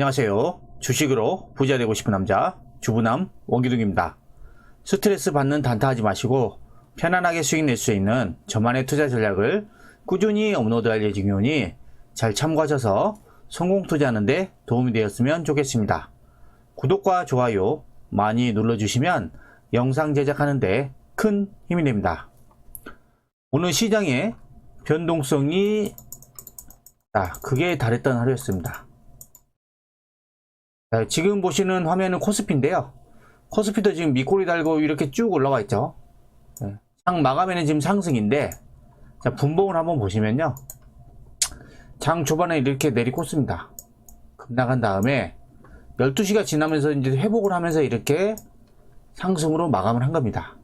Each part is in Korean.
안녕하세요. 주식으로 부자 되고 싶은 남자 주부남 원기둥입니다. 스트레스 받는 단타하지 마시고 편안하게 수익 낼 수 있는 저만의 투자 전략을 꾸준히 업로드할 예정이오니 잘 참고하셔서 성공 투자하는 데 도움이 되었으면 좋겠습니다. 구독과 좋아요 많이 눌러주시면 영상 제작하는 데 큰 힘이 됩니다. 오늘 시장의 변동성이 극에 달했던 하루였습니다. 지금 보시는 화면은 코스피인데요. 코스피도 지금 밑꼬리 달고 이렇게 쭉 올라가 있죠. 장 마감에는 지금 상승인데, 자, 분봉을 한번 보시면요. 장 초반에 이렇게 내리꽂습니다. 급락한 다음에 12시가 지나면서 이제 회복을 하면서 이렇게 상승으로 마감을 한 겁니다.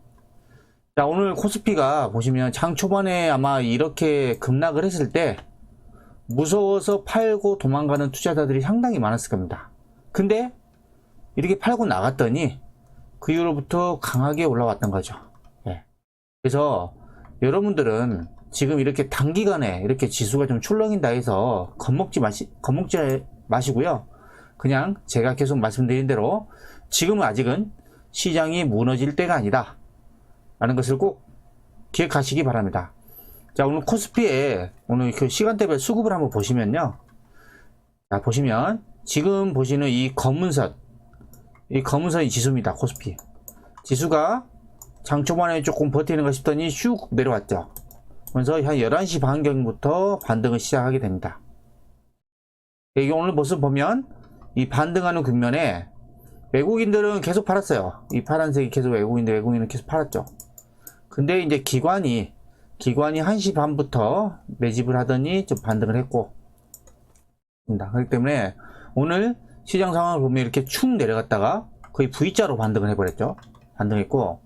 자, 오늘 코스피가 보시면 장 초반에 아마 이렇게 급락을 했을 때 무서워서 팔고 도망가는 투자자들이 상당히 많았을 겁니다. 근데 이렇게 팔고 나갔더니 그 이후로부터 강하게 올라왔던 거죠. 그래서 여러분들은 지금 이렇게 단기간에 이렇게 지수가 좀 출렁인다 해서 겁먹지 마시고요. 그냥 제가 계속 말씀드린 대로 지금은 아직은 시장이 무너질 때가 아니다 라는 것을 꼭 기억하시기 바랍니다. 자, 오늘 코스피에 오늘 그 시간대별 수급을 한번 보시면요. 자, 보시면 지금 보시는 이 검은선이 지수입니다. 코스피 지수가 장 초반에 조금 버티는가 싶더니 슉 내려왔죠. 그래서 한 11시 반경부터 반등을 시작하게 됩니다. 이게 오늘 모습 보면 이 반등하는 국면에 외국인들은 계속 팔았어요. 이 파란색이 계속 외국인은 계속 팔았죠. 근데 이제 기관이 1시 반부터 매집을 하더니 좀 반등을 했고, 그렇기 때문에 오늘 시장 상황을 보면 이렇게 축 내려갔다가 거의 V자로 반등을 해버렸죠. 반등했고,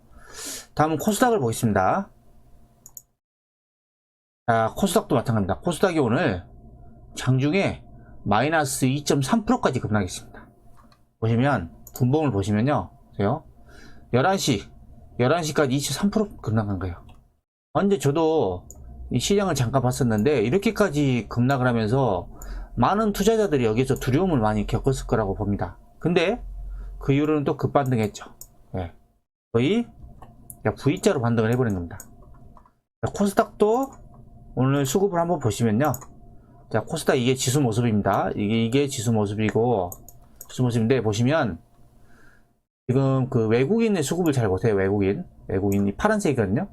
다음은 코스닥을 보겠습니다. 자, 코스닥도 마찬가지입니다. 코스닥이 오늘 장중에 마이너스 2.3%까지 급락했습니다. 보시면 분봉을 보시면요, 보세요. 11시까지 23% 급락한 거예요. 근데 저도 이 시장을 잠깐 봤었는데 이렇게까지 급락을 하면서 많은 투자자들이 여기서 두려움을 많이 겪었을 거라고 봅니다. 근데 그 이후로는 또 급반등했죠. 거의 V자로 반등을 해버린 겁니다. 자, 코스닥도 오늘 수급을 한번 보시면요. 자, 코스닥 이게 지수 모습입니다. 이게 지수 모습이고, 지수 모습인데 보시면 지금 그 외국인의 수급을 잘 보세요. 외국인이 파란색이거든요.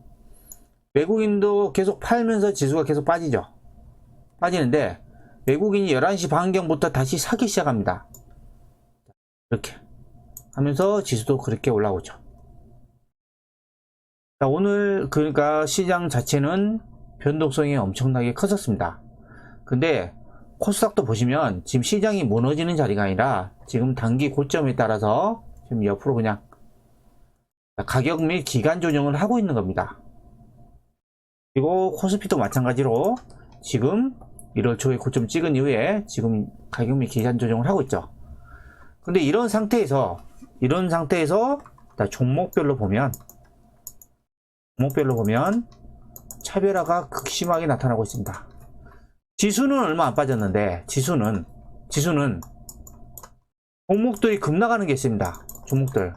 외국인도 계속 팔면서 지수가 계속 빠지는데 외국인이 11시 반경부터 다시 사기 시작합니다. 이렇게 하면서 지수도 그렇게 올라오죠. 자, 오늘 그러니까 시장 자체는 변동성이 엄청나게 커졌습니다. 근데 코스닥도 보시면 지금 시장이 무너지는 자리가 아니라 지금 단기 고점에 따라서 지금 옆으로 그냥 가격 및 기간 조정을 하고 있는 겁니다. 그리고 코스피도 마찬가지로 지금 1월 초에 고점 찍은 이후에 지금 가격 및 기간 조정을 하고 있죠. 근데 이런 상태에서 종목별로 보면 차별화가 극심하게 나타나고 있습니다. 지수는 얼마 안 빠졌는데 지수는 종목들이 급락하는 게 있습니다. 종목들.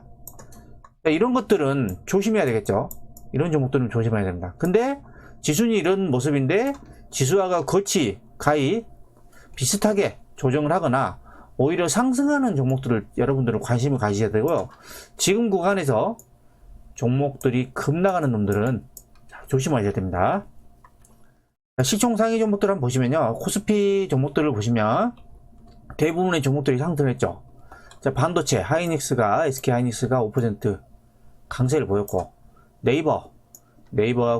이런 것들은 조심해야 되겠죠. 이런 종목들은 조심해야 됩니다. 근데 지수는 이런 모습인데 지수와가 가히 비슷하게 조정을 하거나 오히려 상승하는 종목들을 여러분들은 관심을 가지셔야 되고요. 지금 구간에서 종목들이 급락하는 놈들은 조심하셔야 됩니다. 시총 상위 종목들 한번 보시면요. 코스피 종목들을 보시면 대부분의 종목들이 상승했죠. 자, 반도체 SK 하이닉스가 5% 강세를 보였고, 네이버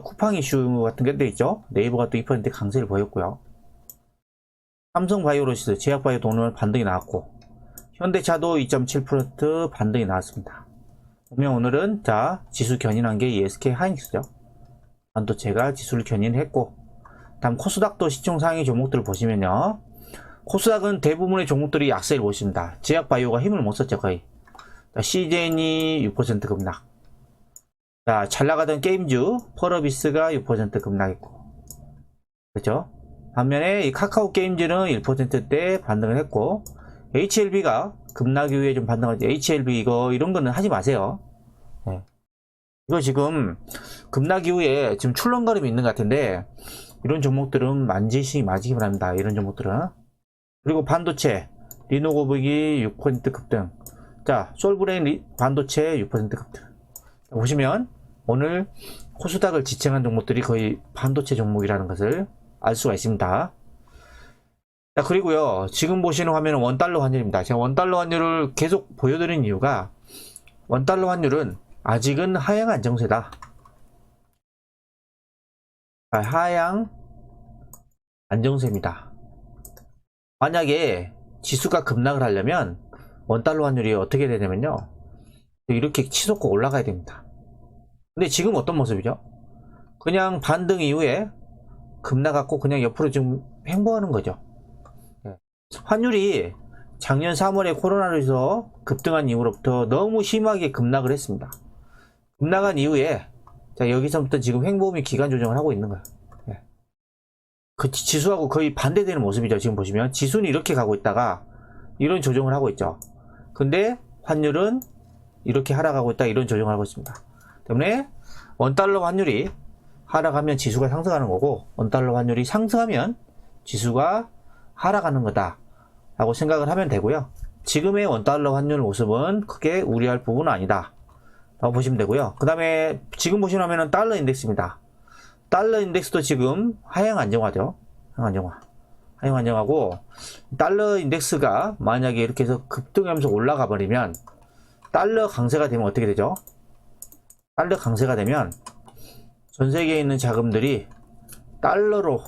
쿠팡 이슈 같은 게 있죠. 네이버가 또 2% 강세를 보였고요. 삼성바이오로시스, 제약바이오도 오늘 반등이 나왔고, 현대차도 2.7% 반등이 나왔습니다. 보면 오늘은 자, 지수 견인한 게 SK 하이닉스죠. 반도체가 지수를 견인했고, 다음 코스닥도 시총 상위 종목들을 보시면요. 코스닥은 대부분의 종목들이 약세를 보십니다. 제약바이오가 힘을 못 썼죠, 거의. CJN이 6% 급락. 자, 잘 나가던 게임주 펄어비스가 6% 급락했고, 그렇죠? 반면에 이 카카오 게임즈는 1%대 반등을 했고, HLB가 급락 이후에 좀 반등하지. HLB 이런 거는 하지 마세요. 네. 이거 지금 급락 이후에 지금 출렁거림이 있는 것 같은데, 이런 종목들은 맞으시기 바랍니다. 이런 종목들은. 그리고 반도체, 리노고북이 6% 급등. 자, 솔브레인 반도체 6% 급등. 보시면 오늘 코스닥을 지탱한 종목들이 거의 반도체 종목이라는 것을 알 수가 있습니다. 자, 그리고요, 지금 보시는 화면은 원달러 환율입니다. 제가 원달러 환율을 계속 보여드리는 이유가, 원달러 환율은 아직은 하향 안정세다. 하향 안정세입니다. 만약에 지수가 급락을 하려면 원달러 환율이 어떻게 되냐면요, 이렇게 치솟고 올라가야 됩니다. 근데 지금 어떤 모습이죠? 그냥 반등 이후에 급락하고 그냥 옆으로 지금 횡보하는 거죠. 환율이 작년 3월에 코로나로 인해서 급등한 이후로부터 너무 심하게 급락을 했습니다. 급락한 이후에, 자, 여기서부터 지금 횡보음이 기간 조정을 하고 있는 거예요. 그 지수하고 거의 반대되는 모습이죠. 지금 보시면 지수는 이렇게 가고 있다가 이런 조정을 하고 있죠. 근데 환율은 이렇게 하락하고 있다, 이런 조정을 하고 있습니다. 때문에 원달러 환율이 하락하면 지수가 상승하는 거고, 원달러 환율이 상승하면 지수가 하락하는 거다 라고 생각을 하면 되고요. 지금의 원달러 환율 모습은 크게 우려할 부분은 아니다 라고 보시면 되고요. 그 다음에 지금 보시는 화면은 달러 인덱스입니다. 달러 인덱스도 지금 하향 안정화죠. 하향 안정화고, 달러 인덱스가 만약에 이렇게 해서 급등하면서 올라가 버리면, 달러 강세가 되면 어떻게 되죠? 달러 강세가 되면 전 세계에 있는 자금들이 달러로,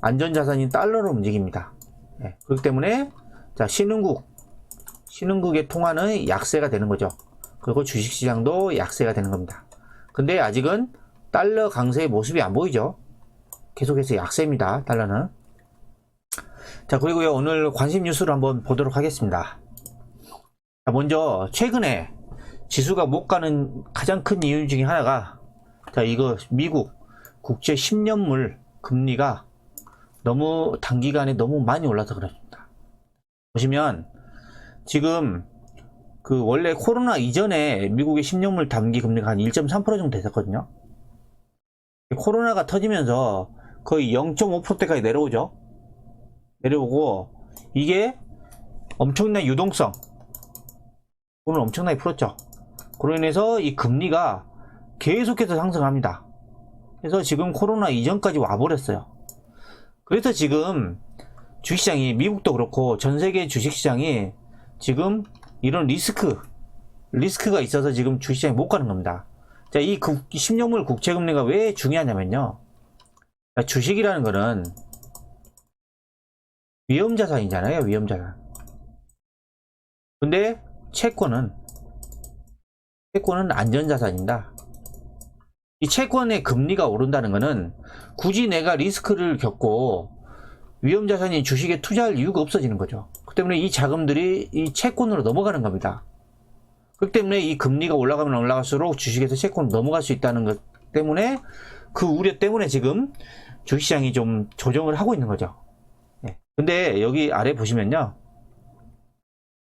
안전자산인 달러로 움직입니다. 네, 그렇기 때문에, 자, 신흥국의 통화는 약세가 되는 거죠. 그리고 주식시장도 약세가 되는 겁니다. 근데 아직은 달러 강세의 모습이 안 보이죠. 계속해서 약세입니다, 달러는. 자, 그리고요, 오늘 관심 뉴스를 한번 보도록 하겠습니다. 자, 먼저 최근에 지수가 못 가는 가장 큰 이유 중에 하나가, 자, 이거 미국 국제 10년물 금리가 너무 단기간에 너무 많이 올라서 그렇습니다. 보시면 지금 그 원래 코로나 이전에 미국의 10년물 단기 금리가 한 1.3% 정도 됐었거든요. 코로나가 터지면서 거의 0.5%대까지 내려오죠. 내려오고, 이게 엄청난 유동성, 돈을 엄청나게 풀었죠. 그로 인해서 이 금리가 계속해서 상승합니다. 그래서 지금 코로나 이전까지 와버렸어요. 그래서 지금 주식시장이, 미국도 그렇고 전 세계 주식시장이 지금 이런 리스크가 있어서 지금 주식시장에 못 가는 겁니다. 자, 이 10년물 국채금리가 왜 중요하냐면요, 주식이라는 거는 위험자산이잖아요. 위험자산. 근데 채권은 안전자산입니다. 이 채권의 금리가 오른다는 거는 굳이 내가 리스크를 겪고 위험자산인 주식에 투자할 이유가 없어지는 거죠. 그 때문에 이 자금들이 이 채권으로 넘어가는 겁니다. 그렇기 때문에 이 금리가 올라가면 올라갈수록 주식에서 채권으로 넘어갈 수 있다는 것 때문에, 그 우려 때문에 지금 주식시장이 좀 조정을 하고 있는 거죠. 네. 근데 여기 아래 보시면요,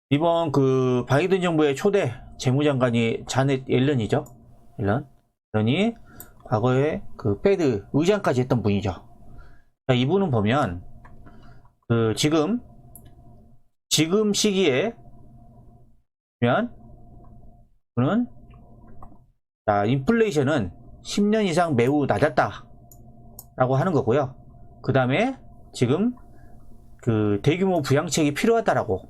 이번 그 바이든 정부의 초대 재무장관이 자넷 옐런이죠. 옐런이 과거에 그 페드 의장까지 했던 분이죠. 자, 이분은 보면 그 지금 시기에 보면 는, 자, 인플레이션은 10년 이상 매우 낮았다 라고 하는 거고요. 그 다음에 지금 그 대규모 부양책이 필요하다라고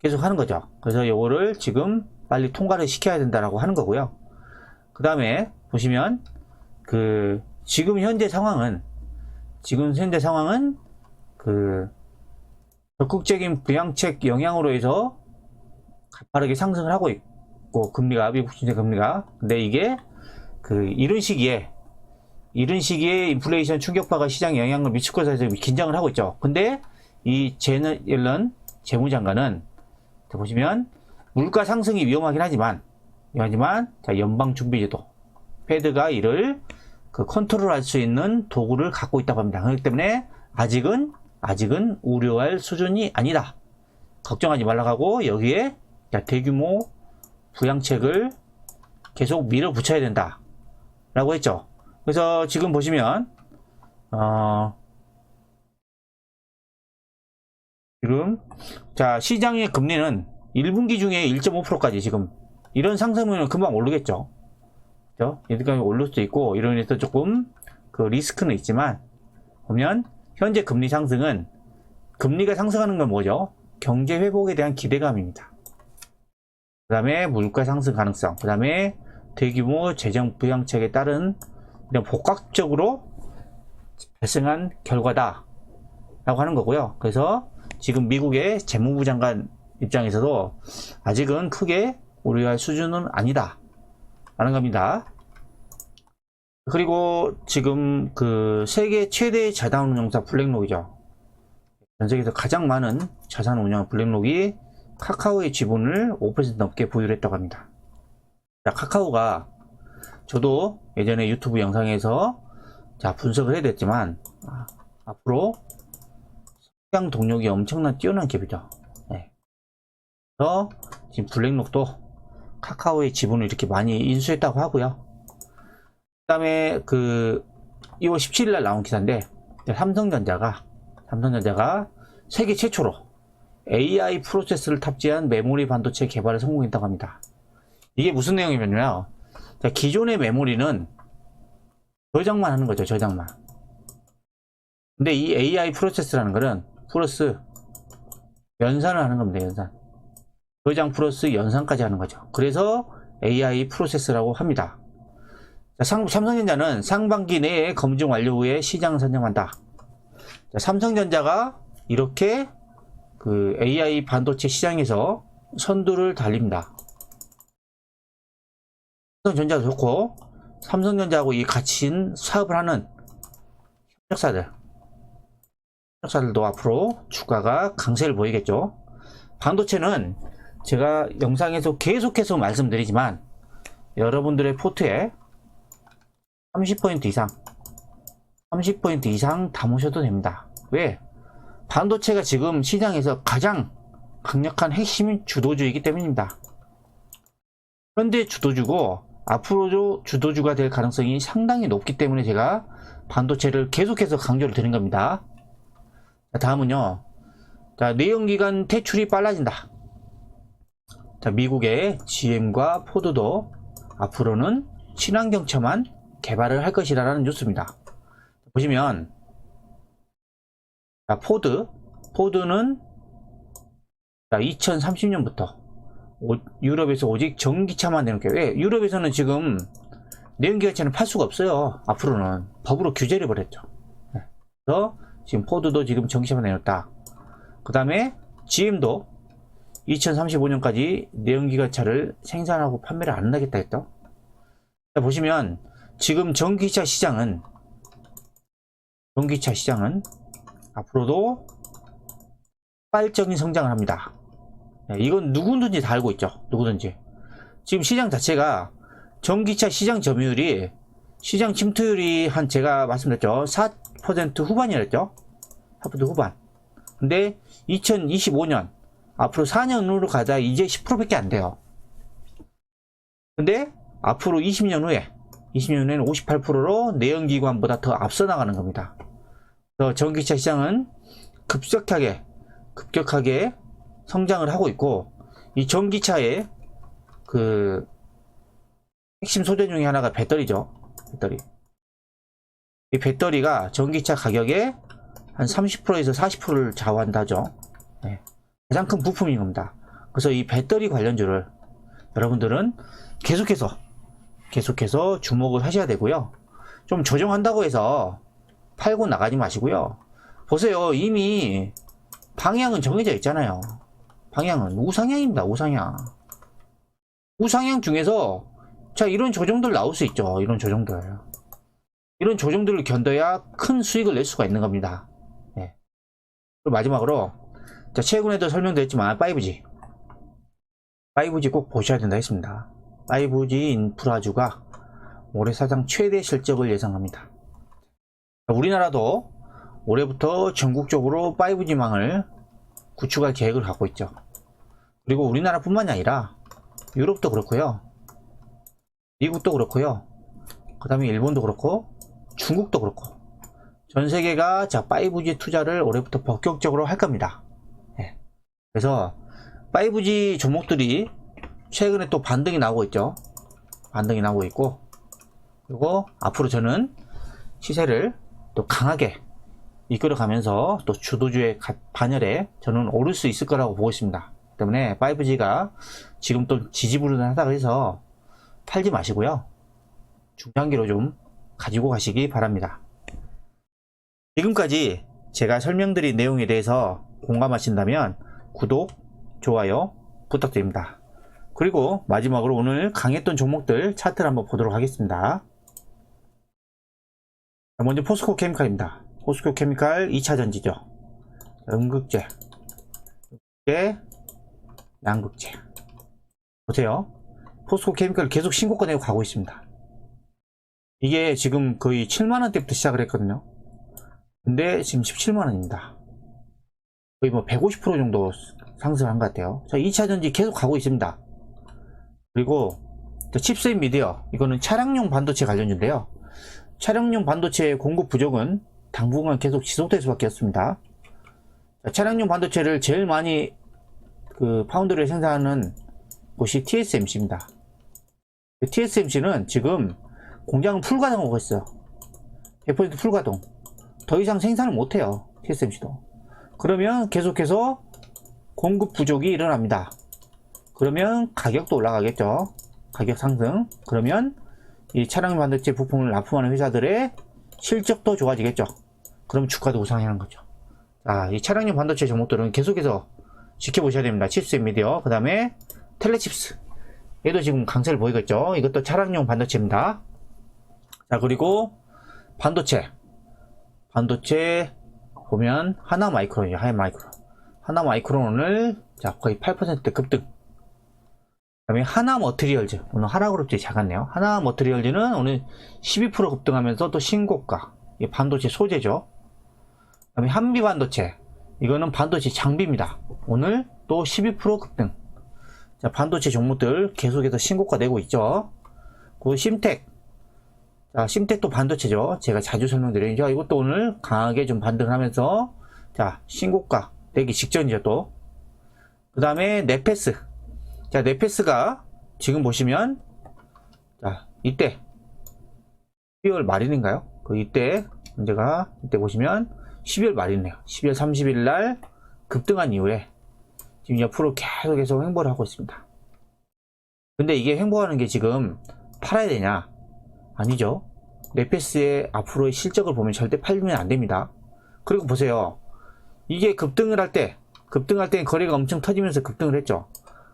계속 하는 거죠. 그래서 요거를 지금 빨리 통과를 시켜야 된다라고 하는 거고요. 그 다음에 보시면 그 지금 현재 상황은 그 적극적인 부양책 영향으로 해서 가파르게 상승을 하고 있고, 미국 국제 금리가. 근데 이게 그 이런 시기에 인플레이션 충격파가 시장에 영향을 미칠 것에 대해서 긴장을 하고 있죠. 근데 이 제넷 옐런 재무장관은 보시면 물가 상승이 위험하긴 하지만 자, 연방준비제도 페드가 이를 그 컨트롤할 수 있는 도구를 갖고 있다고 합니다. 그렇기 때문에 아직은 우려할 수준이 아니다 걱정하지 말라고 하고, 여기에 대규모 부양책을 계속 밀어붙여야 된다 라고 했죠. 그래서 지금 보시면 지금 자 시장의 금리는 1분기 중에 1.5%까지 지금 이런 상승률은 금방 오르겠죠. 그죠? 여기까지 오를 수도 있고, 이로 인해서 조금 그 리스크는 있지만, 보면 현재 금리 상승은, 금리가 상승하는 건 뭐죠? 경제 회복에 대한 기대감입니다. 그 다음에 물가 상승 가능성, 그 다음에 대규모 재정 부양책에 따른 이런 복합적으로 발생한 결과다 라고 하는 거고요. 그래서 지금 미국의 재무부 장관 입장에서도 아직은 크게 우려할 수준은 아니다 라는 겁니다. 그리고 지금 그 세계 최대 자산 운용사 블랙록이죠. 전 세계에서 가장 많은 자산 운용 블랙록이 카카오의 지분을 5% 넘게 보유를 했다고 합니다. 자, 카카오가 저도 예전에 유튜브 영상에서 분석을 해야됐지만 앞으로 성장 동력이 엄청난 뛰어난 기업이죠. 네. 그래서 지금 블랙록도 카카오의 지분을 이렇게 많이 인수했다고 하고요. 그 다음에 그 2월 17일 날 나온 기사인데, 삼성전자가 세계 최초로 AI 프로세스를 탑재한 메모리 반도체 개발에 성공했다고 합니다. 이게 무슨 내용이면요, 기존의 메모리는 저장만 하는 거죠. 저장만. 근데 이 AI 프로세스라는 거는 플러스 연산을 하는 겁니다. 연산. 저장 플러스 연산까지 하는 거죠. 그래서 AI 프로세스라고 합니다. 삼성전자는 상반기 내에 검증 완료 후에 시장 선정한다. 삼성전자가 이렇게 그 AI 반도체 시장에서 선두를 달립니다. 삼성전자도 좋고, 삼성전자하고 이 같이 사업을 하는 협력사들도 앞으로 주가가 강세를 보이겠죠. 반도체는 제가 영상에서 계속해서 말씀드리지만, 여러분들의 포트에 30% 이상 담으셔도 됩니다. 왜? 반도체가 지금 시장에서 가장 강력한 핵심 주도주이기 때문입니다. 현재 주도주고 앞으로도 주도주가 될 가능성이 상당히 높기 때문에 제가 반도체를 계속해서 강조를 드린 겁니다. 자, 다음은요. 자, 내연기관 퇴출이 빨라진다. 자, 미국의 GM과 포드도 앞으로는 친환경차만 개발을 할 것이라는 뉴스입니다. 보시면 자, 포드는 2030년부터 유럽에서 오직 전기차만 내놓게. 왜? 유럽에서는 지금 내연기관차는 팔 수가 없어요. 앞으로는 법으로 규제를 벌였죠. 그래서 지금 포드도 지금 전기차만 내놓았다. 그 다음에 GM도 2035년까지 내연기관차를 생산하고 판매를 안 하겠다 했죠. 자, 보시면 지금 전기차 시장은 앞으로도 폭발적인 성장을 합니다. 이건 누구든지 다 알고 있죠. 누구든지. 지금 시장 자체가 전기차 시장 점유율이, 시장 침투율이 한, 제가 말씀드렸죠, 4% 후반이랬죠. 4% 후반. 근데 2025년 앞으로 4년으로 가자 이제 10%밖에 안 돼요. 근데 앞으로 20년 후에는 58%로 내연기관보다 더 앞서 나가는 겁니다. 그래서 전기차 시장은 급격하게 성장을 하고 있고, 이 전기차의 그 핵심 소재 중에 하나가 배터리죠. 이 배터리가 전기차 가격의 한 30%에서 40%를 좌우한다죠. 네. 가장 큰 부품인 겁니다. 그래서 이 배터리 관련주를 여러분들은 계속해서 주목을 하셔야 되고요. 좀 조정한다고 해서 팔고 나가지 마시고요. 보세요. 이미 방향은 정해져 있잖아요. 방향은 우상향입니다. 우상향 중에서 자, 이런 조정들 나올 수 있죠. 이런 조정들을 견뎌야 큰 수익을 낼 수가 있는 겁니다. 네. 그리고 마지막으로, 자, 최근에도 설명드렸지만 5G 꼭 보셔야 된다 했습니다. 5G 인프라주가 올해 사상 최대 실적을 예상합니다. 우리나라도 올해부터 전국적으로 5G망을 구축할 계획을 갖고 있죠. 그리고 우리나라뿐만이 아니라 유럽도 그렇고요, 미국도 그렇고요, 그 다음에 일본도 그렇고 중국도 그렇고 전 세계가 자 5G 투자를 올해부터 본격적으로 할 겁니다. 네. 그래서 5G 종목들이 최근에 또 반등이 나오고 있죠. 반등이 나오고 있고, 그리고 앞으로 저는 시세를 또 강하게 이끌어가면서 또 주도주의 반열에 저는 오를 수 있을 거라고 보고 있습니다. 때문에 5G가 지금 또 지지부진하다고 해서 팔지 마시고요, 중장기로 좀 가지고 가시기 바랍니다. 지금까지 제가 설명드린 내용에 대해서 공감하신다면 구독, 좋아요 부탁드립니다. 그리고 마지막으로 오늘 강했던 종목들 차트를 한번 보도록 하겠습니다. 먼저 포스코 케미칼입니다. 포스코 케미칼 2차 전지죠. 음극재, 양극재. 보세요. 포스코 케미칼 계속 신고가 내고 가고 있습니다. 이게 지금 거의 7만원대부터 시작을 했거든요. 근데 지금 17만원입니다. 거의 뭐 150% 정도 상승한 것 같아요. 자, 2차 전지 계속 가고 있습니다. 그리고 칩셋 미디어, 이거는 차량용 반도체 관련주인데요. 차량용 반도체 공급 부족은 당분간 계속 지속될 수밖에 없습니다. 자, 차량용 반도체를 제일 많이 파운드를 생산하는 곳이 TSMC입니다. TSMC는 지금 공장을 풀가동하고 있어요. 100% 풀가동. 더 이상 생산을 못해요, TSMC도. 그러면 계속해서 공급 부족이 일어납니다. 그러면 가격도 올라가겠죠. 가격 상승. 그러면 이 차량 반도체 부품을 납품하는 회사들의 실적도 좋아지겠죠. 그럼 주가도 우상향하는 거죠. 자, 이 차량용 반도체 종목들은 계속해서 지켜보셔야 됩니다. 칩스 미디어, 그 다음에 텔레칩스, 얘도 지금 강세를 보이겠죠. 이것도 차량용 반도체입니다. 자, 그리고 반도체 보면 하나마이크론이죠. 하나마이크론 오늘 자 거의 8% 급등. 그 다음에 하나머트리얼즈, 오늘 하나그룹이 작았네요. 하나머트리얼즈는 오늘 12% 급등하면서 또 신고가. 이 반도체 소재죠. 그 다음에 한비반도체, 이거는 반도체 장비입니다. 오늘 또 12% 급등. 자, 반도체 종목들 계속해서 신고가 내고 있죠. 그 심텍, 자, 심텍도 반도체죠. 제가 자주 설명드리죠. 이것도 오늘 강하게 좀 반등하면서 자, 신고가 내기 직전이죠. 또 그 다음에 네페스. 자, 네페스가 지금 보시면 자, 이때 12월 말일인가요? 이때 문제가 이때 보시면 12월 말이네요. 12월 30일 날 급등한 이후에 지금 옆으로 계속 횡보를 하고 있습니다. 근데 이게 횡보하는 게 지금 팔아야 되냐? 아니죠. 네페스의 앞으로의 실적을 보면 절대 팔리면 안 됩니다. 그리고 보세요. 이게 급등을 할 때 거래가 엄청 터지면서 급등을 했죠.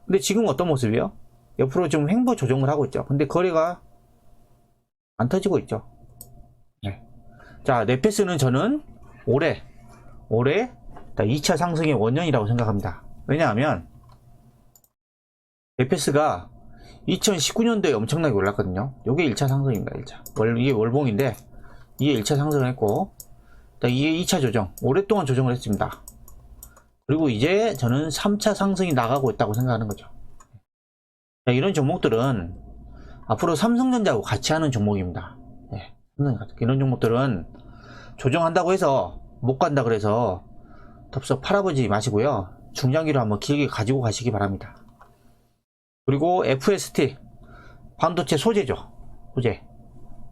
근데 지금 어떤 모습이에요? 옆으로 좀 횡보 조정을 하고 있죠. 근데 거래가 안 터지고 있죠. 네. 자, 네페스는 저는 올해 2차 상승의 원년이라고 생각합니다. 왜냐하면 네페스가 2019년도에 엄청나게 올랐거든요. 이게 1차 상승입니다. 1차. 이게 월봉인데 이게 1차 상승을 했고, 이게 2차 조정, 오랫동안 조정을 했습니다. 그리고 이제 저는 3차 상승이 나가고 있다고 생각하는 거죠. 자, 이런 종목들은 앞으로 삼성전자하고 같이 하는 종목입니다. 네, 이런 종목들은 조정한다고 해서 못 간다 그래서 덥석 팔아보지 마시고요. 중장기로 한번 길게 가지고 가시기 바랍니다. 그리고 FST 반도체 소재죠. 소재.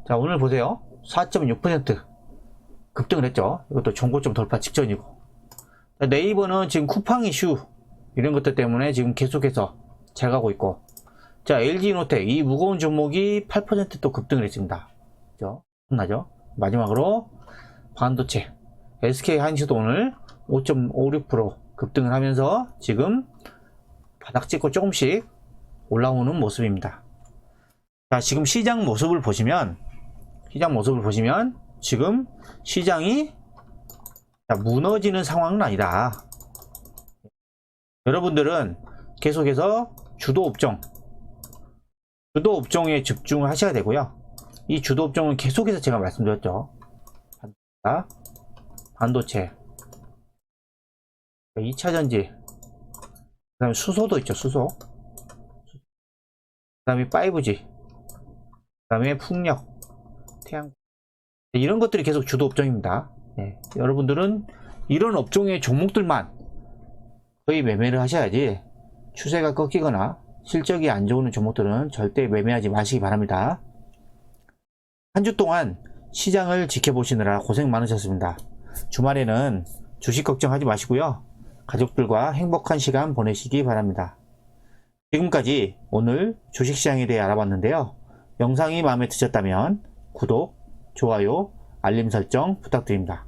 자, 오늘 보세요. 4.6% 급등을 했죠. 이것도 종고점 돌파 직전이고. 자, 네이버는 지금 쿠팡 이슈 이런 것들 때문에 지금 계속해서 잘 가고 있고. 자, LG노텍 이 무거운 종목이 8% 또 급등을 했습니다. 그죠? 끝나죠? 마지막으로 반도체 SK하이닉스도 오늘 5.56% 급등을 하면서 지금 바닥 찍고 조금씩 올라오는 모습입니다. 자, 지금 시장 모습을 보시면 지금 시장이 무너지는 상황은 아니다. 여러분들은 계속해서 주도 업종에 집중을 하셔야 되고요. 이 주도 업종은 계속해서 제가 말씀드렸죠. 반도체, 2차전지, 그 다음에 수소도 있죠, 수소. 그 다음에 5G, 그 다음에 풍력, 태양, 이런 것들이 계속 주도 업종입니다. 예, 여러분들은 이런 업종의 종목들만 거의 매매를 하셔야지, 추세가 꺾이거나 실적이 안 좋은 종목들은 절대 매매하지 마시기 바랍니다. 한 주 동안 시장을 지켜보시느라 고생 많으셨습니다. 주말에는 주식 걱정하지 마시고요, 가족들과 행복한 시간 보내시기 바랍니다. 지금까지 오늘 주식시장에 대해 알아봤는데요. 영상이 마음에 드셨다면 구독, 좋아요, 알림 설정 부탁드립니다.